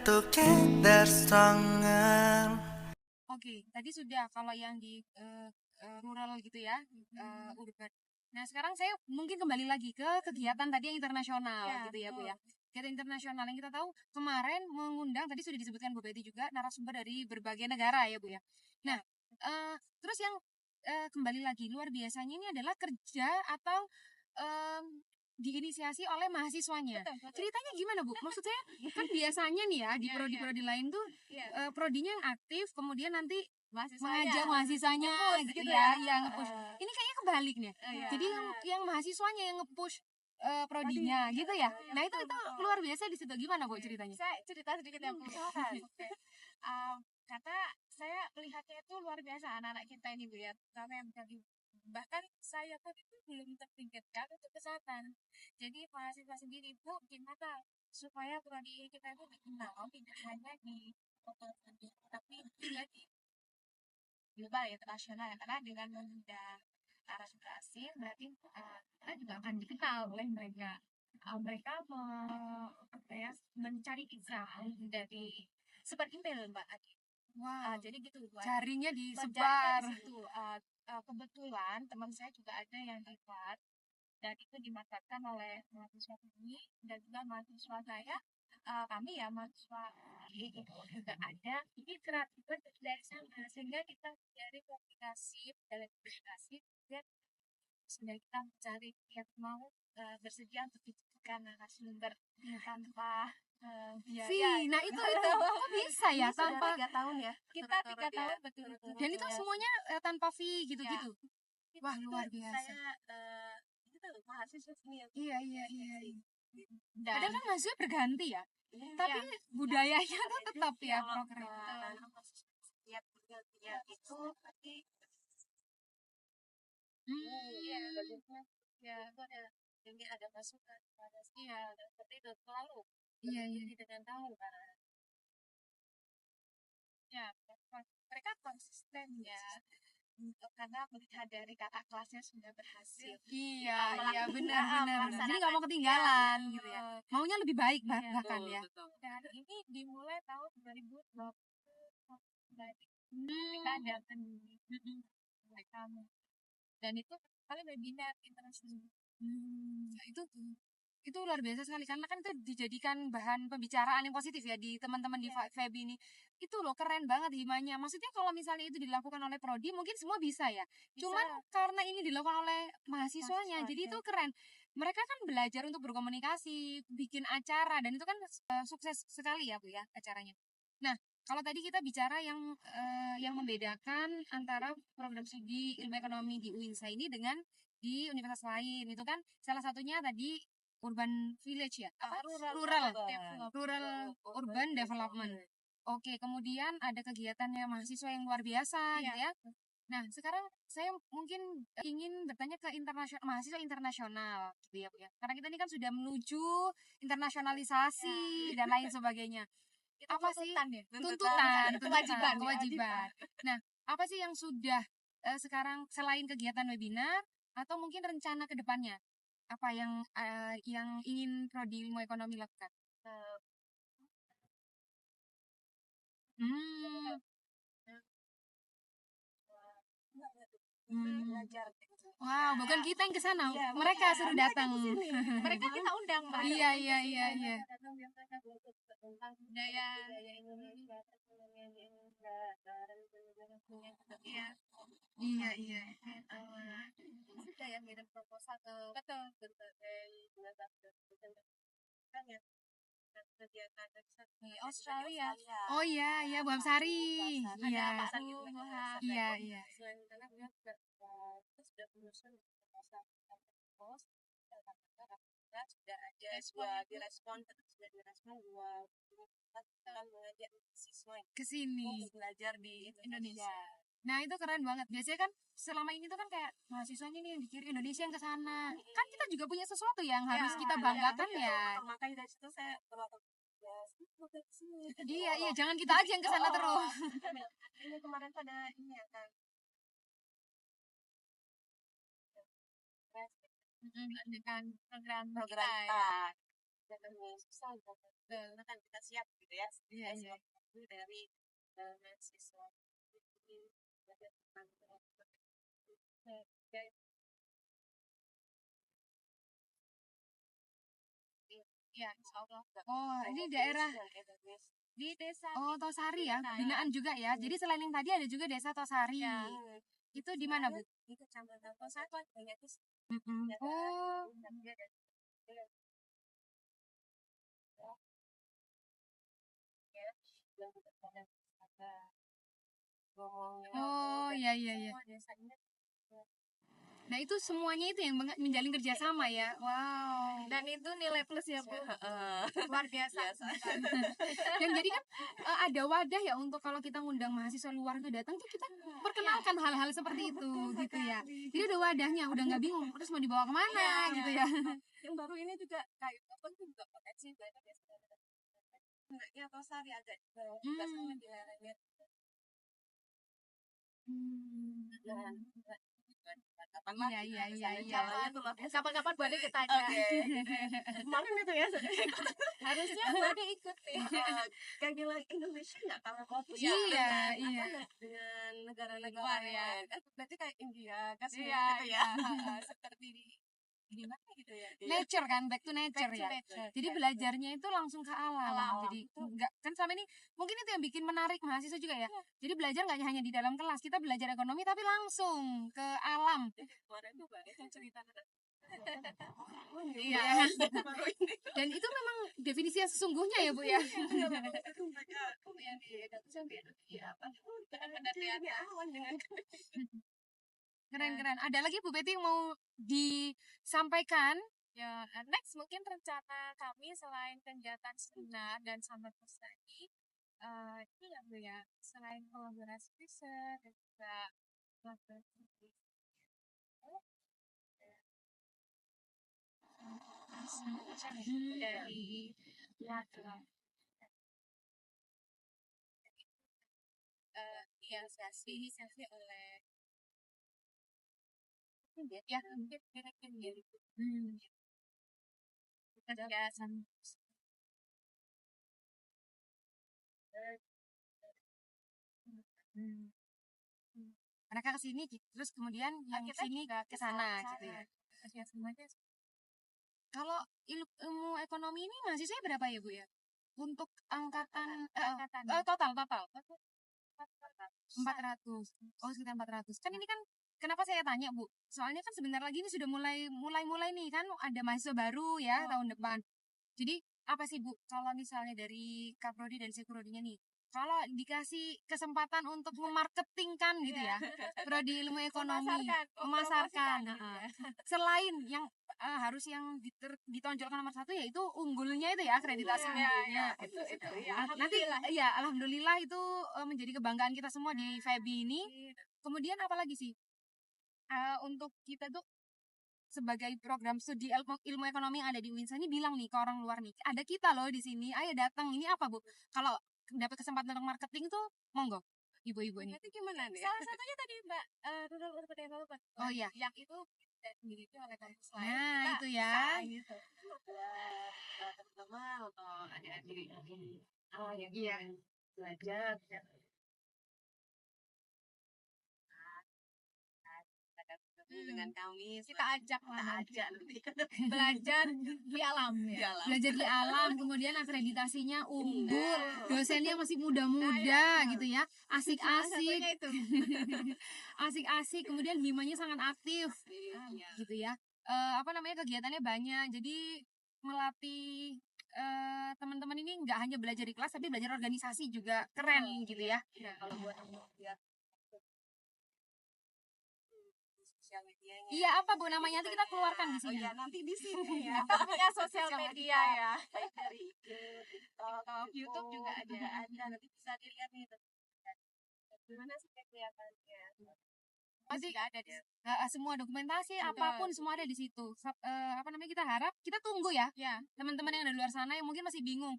together stronger. Oke, tadi sudah kalau yang di rural gitu ya, urban. Nah, sekarang saya mungkin kembali lagi ke kegiatan tadi yang internasional gitu ya, Bu ya. Kegiatan internasional yang kita tahu kemarin mengundang, tadi sudah disebutkan Bu Betty juga, narasumber dari berbagai negara ya, Bu ya. Nah, terus yang kembali lagi, luar biasanya ini adalah kerja atau diinisiasi oleh mahasiswanya. Ceritanya gimana, Bu? Maksud saya kan biasanya nih ya di prodi-prodi lain tuh prodinya yang aktif, kemudian nanti mengajak mahasiswanya gitu ya, yang nge-push. Ini kayaknya kebalik nih. Jadi yang mahasiswanya yang nge-push prodinya gitu ya. Nah, itu luar biasa di situ. Gimana, Bu, ceritanya? Saya cerita sedikit ya Bu. Karena saya melihatnya itu luar biasa anak-anak kita ini Bu ya, terutama yang dari bahkan saya pun itu belum terpikirkan untuk kesehatan. Jadi mahasiswa sendiri Bu, gimana supaya prodi kita itu dikenal tidak hanya di kota saja, tapi juga di global ya, internasional ya, karena dengan mengundang narasumber asing berarti kita juga akan dikenal oleh mereka. Mereka apa ya, mencari Israel dari seperti email Mbak Adi. Wow. Jadi gitu Bu. Jaringnya Dari disebar. situ kebetulan teman saya juga ada yang hebat dan itu dimanfaatkan oleh mahasiswa kami dan juga mahasiswa saya, kami ya mahasiswa itu juga ada ini kreatif dari sana sehingga kita mencari komunikasi dalam komunikasi dan sehingga kita mencari yang mau bersedia untuk dijadikan narasumber tanpa Nah itu kok bisa ya tanpa 3 tahun ya kita 3 tahun betul dan itu semuanya tanpa fee gitu-gitu. Wah, luar biasa. Saya itu mahasiswa seni. Iya. Kadang kan mahasiswa berganti ya, tapi budayanya tuh tetap ya proker. Setiap pergantian itu pasti bagaimana itu ada ini ada masukan pada seperti itu selalu dengan tahun mereka konsisten ya karena melihat dari kakak kelasnya sudah berhasil. Iya benar. Jadi nggak mau ketinggalan gitu ya. Maunya lebih baik bahkan ya. Dan ini dimulai tahun 2020 kita ada mereka dan itu kali webinar internasional. Itu luar biasa sekali karena kan itu dijadikan bahan pembicaraan yang positif ya di teman-teman di FEB ini. Itu loh keren banget himanya. Maksudnya kalau misalnya itu dilakukan oleh prodi mungkin semua bisa ya. Cuman karena ini dilakukan oleh mahasiswanya jadi itu keren. Mereka kan belajar untuk berkomunikasi, bikin acara dan itu kan sukses sekali ya Bu ya acaranya. Nah, kalau tadi kita bicara yang membedakan antara program studi ilmu ekonomi di UINSA ini dengan di universitas lain itu kan salah satunya tadi urban village ya, rural urban development. Oke, kemudian ada kegiatannya mahasiswa yang luar biasa gitu ya. Nah, sekarang saya mungkin ingin bertanya ke mahasiswa internasional gitu ya, Bu ya. Karena kita ini kan sudah menuju internasionalisasi dan lain sebagainya. Apa sih tuntutan, kewajiban. Nah, apa sih yang sudah sekarang selain kegiatan webinar atau mungkin rencana ke depannya? Apa yang ingin prodi ilmu ekonomi lakukan? Belajar. Wow, bukan kita yang ke sana, mereka suruh datang. Mereka kita undang Mbak. Iya. Tentang budaya Indonesia, perekonomian di Indonesia, iya. Sudah yang ngirim proposal ke berbagai kan ya kegiatan di Australia. Oh iya, Bu Hamsari. Iya. Selain karena dia juga sudah menyusun proposal sudah ada direspon dua kita mengajak siswa ke sini belajar di Indonesia. Nah itu keren banget. Biasanya kan selama ini tuh kan kayak mahasiswanya nih yang dikirim Indonesia yang ke sana. Kan kita juga punya sesuatu yang harus kita banggakan ya. Makanya dari situ saya Iya, jangan kita aja yang ke sana terus. Ini kemarin pada ini ya kan. Dengan program kita. ketemu susah karena kan kita siap gitu ya. Iya, iya. Siap dulu dari mahasiswa ini belajar tentang dan ya insya Allah Oh, ini daerah di desa Tosari ya, Nah, binaan juga ya. Jadi selain yang tadi ada juga desa Tosari. ya Itu di mana, Bu? di kecamatan Tosari banyak di Mm-mm. Oh, oh, iya, iya, iya. Nah, itu semuanya itu yang menjalin kerjasama ya. Wow. dan itu nilai plus ya Bu, luar biasa. Dan jadi kan ada wadah ya untuk kalau kita ngundang mahasiswa luar itu datang tuh kita perkenalkan hal-hal seperti itu gitu ya. Jadi ada wadahnya, udah nggak bingung terus mau dibawa kemana gitu ya. Yang baru ini juga kayak apa tuh juga potensi banyak ya enggaknya atau sari agak juga sama di lerengnya dan kapan Iya, iya, iya, iya. jalannya tuh kapan-kapan Bade kita aja kemarin itu ya harusnya Bade ikut nih kayak bilang Indonesia nggak kalah fokus Iya, iya. dengan negara-negara ya kan berarti kayak India Kashmir Iya, gitu ya seperti di mana gitu ya nature kan, back to nature Back to ya. nature. Jadi belajarnya itu langsung ke alam. Alam. Jadi enggak kan selama ini mungkin itu yang bikin menarik mahasiswa juga ya. Jadi belajar nggak hanya di dalam kelas, kita belajar ekonomi tapi langsung ke alam. kemarin tuh Bade kan cerita Iya. Dan itu memang definisi yang sesungguhnya ya, Bu ya. itu mereka yang di sampai ya apa awan dengan Keren-keren. Ada lagi Bu Betty yang mau disampaikan? ya next mungkin rencana kami selain kegiatan seminar dan sambat tadi ini ya Bu ya selain kolaborasi riset dan juga kolaborasi dari inisiasi oleh ya mungkin mungkin jadi kegiatan Mereka ke sini terus kemudian yang kita sini juga ke sana gitu ya. ya semuanya Kalau ilmu ekonomi ini mahasiswanya berapa ya, Bu ya? Untuk angkatan total 400. Oh, sekitar 400. Kan ini kan kenapa saya tanya, Bu? Soalnya kan sebentar lagi ini sudah mulai nih kan ada mahasiswa baru ya tahun depan. Jadi apa sih Bu kalau misalnya dari Kaprodi dan Sekurodinya nih? Kalau dikasih kesempatan untuk memarketingkan gitu ya, prodi ilmu ekonomi, memasarkan. Selain yang harus yang ditonjolkan nomor satu yaitu unggulnya itu ya akreditasi unggulnya. itu Nanti ya alhamdulillah itu menjadi kebanggaan kita semua di FEBI ini. Kemudian apa lagi sih untuk kita tuh sebagai program studi ilmu ekonomi yang ada di UINSA ini bilang nih ke orang luar nih, ada kita loh di sini, ayo datang. Ini apa Bu? Kalau dapat kesempatan untuk marketing tuh monggo ibu-ibu ini. Nanti gimana nih? Salah satunya tadi Mbak Rural Urban Development. Oh iya. Yang itu dimiliki oleh kampus lain. Nah itu ya. Gitu. Teman-teman atau adik-adik yang Iya. belajar dengan kami Kita ajak belajar di alam ya. Belajar di alam, kemudian akreditasinya unggul, dosennya masih muda-muda gitu ya, asik-asik, asik-asik, kemudian himanya sangat aktif, gitu ya. Kegiatannya banyak, jadi melatih teman-teman ini nggak hanya belajar di kelas, tapi belajar organisasi juga keren gitu ya. Kalau buat lihat sosial media. Iya apa Bu namanya nanti kita keluarkan di sini. Oh ya nanti di sini ya. Punya sosial media ya. Baik dari TikTok, YouTube juga ada. Nanti bisa dilihat nih. Gimana sih kelihatannya? Pasti ada deh. Semua dokumentasi apapun semua ada di situ. Kita harap kita tunggu ya. Teman-teman yang ada di luar sana yang mungkin masih bingung.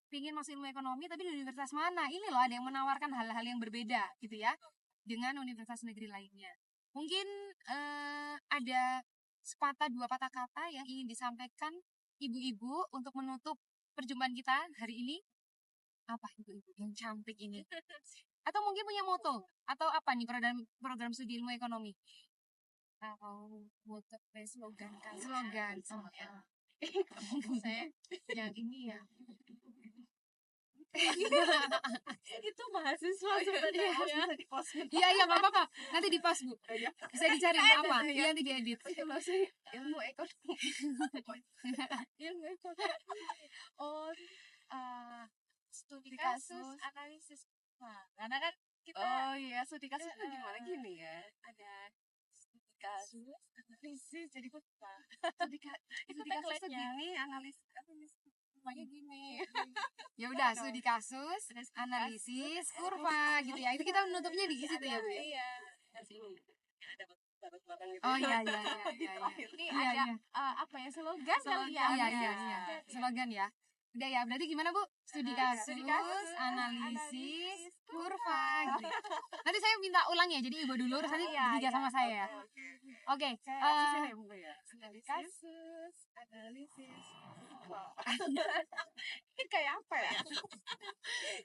Pingin masuk ilmu ekonomi tapi di universitas mana? Ini loh ada yang menawarkan hal-hal yang berbeda gitu ya dengan universitas negeri lainnya. Mungkin ada sepatah dua patah kata yang ingin disampaikan ibu-ibu untuk menutup perjumpaan kita hari ini? Apa ibu-ibu yang cantik ini? Atau mungkin punya moto? Atau apa nih program studi ilmu ekonomi? Moto slogan kan. Slogan. Saya yang ini ya. Itu mahasiswa sebenarnya harus di post. Iya nggak apa-apa. Nanti di post Bu. Bisa dicari apa? Iya nanti diedit. Ilmu ekonomi. Ilmu ekonomi. Oh, studi kasus, analisis. Nah, karena kan kita studi kasus itu gimana gini ya? ada studi kasus, analisis, jadi lupa. Studi kasus itu tagline-nya. gini, analisis Semuanya gini. Ya udah, studi kasus, analisis, kurva gitu ya. Itu kita menutupnya di situ ya, Bu. Iya. Oh iya. Ini Iya, ada apa ya, slogan kali ya? Iya. Slogan ya. Udah ya, berarti gimana Bu? Studi kasus, analisis, kurva gitu. ya. Nanti saya minta ulang ya, jadi Ibu dulu, terus nanti bertiga sama saya ya. Oke. Studi kasus, analisis. Ini kayak apa ya?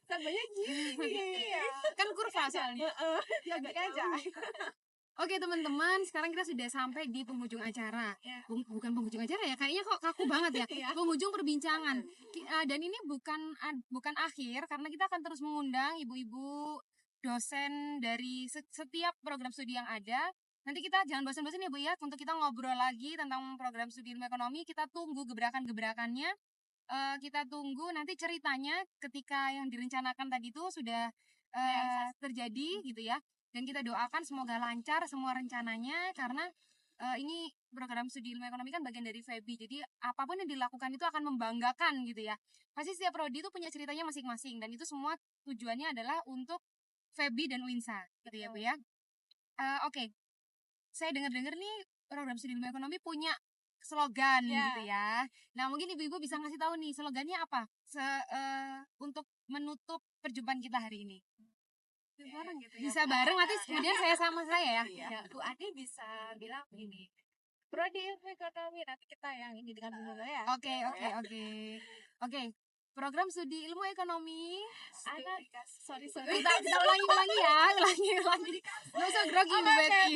Samanya gini. Kan kurva soalnya. Ya gak aja. Oke teman-teman, sekarang kita sudah sampai di penghujung acara. Ya. Bukan penghujung acara ya, kayaknya kok kaku banget ya. Penghujung perbincangan. Dan ini bukan akhir, karena kita akan terus mengundang ibu-ibu dosen dari setiap program studi yang ada. Nanti kita jangan bosan-bosan ya Bu ya, untuk kita ngobrol lagi tentang program studi ilmu ekonomi. Kita tunggu gebrakan-gebrakannya. Kita tunggu nanti ceritanya ketika yang direncanakan tadi itu sudah terjadi gitu ya. Dan kita doakan semoga lancar semua rencananya, karena ini program studi ilmu ekonomi kan bagian dari FEBI. Jadi apapun yang dilakukan itu akan membanggakan gitu ya. Pasti setiap prodi itu punya ceritanya masing-masing, dan itu semua tujuannya adalah untuk FEBI dan UINSA gitu ya Bu ya. Oke. Saya dengar-dengar nih program studi ilmu ekonomi punya slogan gitu ya. Nah mungkin ibu-ibu bisa ngasih tahu nih slogannya apa untuk menutup perjumpaan kita hari ini. Bareng gitu ya. Bisa bareng nanti kemudian saya sama saya ya. Ya, Bu Adi bisa bilang begini. Prodi ilmu ekonomi, nanti kita yang ini dengan dulu ya. Oke. Program studi ilmu ekonomi. Sorry. Kita ulangi ya. Nggak usah grogi Bu Betty.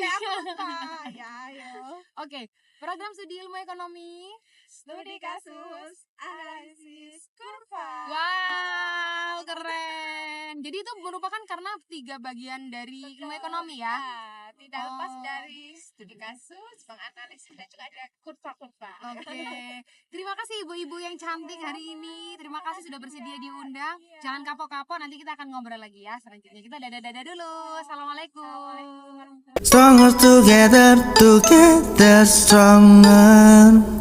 Ya, ayo. Oke. Program studi ilmu ekonomi. Studi kasus, analisis, kurva. Wow, keren. Jadi itu merupakan karena 3 bagian dari ilmu ekonomi ya. Tidak lepas dari studi kasus, menganalisis, dan juga ada kurva-kurva. Oke. Terima kasih ibu-ibu yang cantik hari ini. Terima kasih sudah bersedia diundang. Jangan kapok-kapok, nanti kita akan ngobrol lagi ya. Selanjutnya kita dadah-dadah dulu. Assalamualaikum. Stronger together stronger.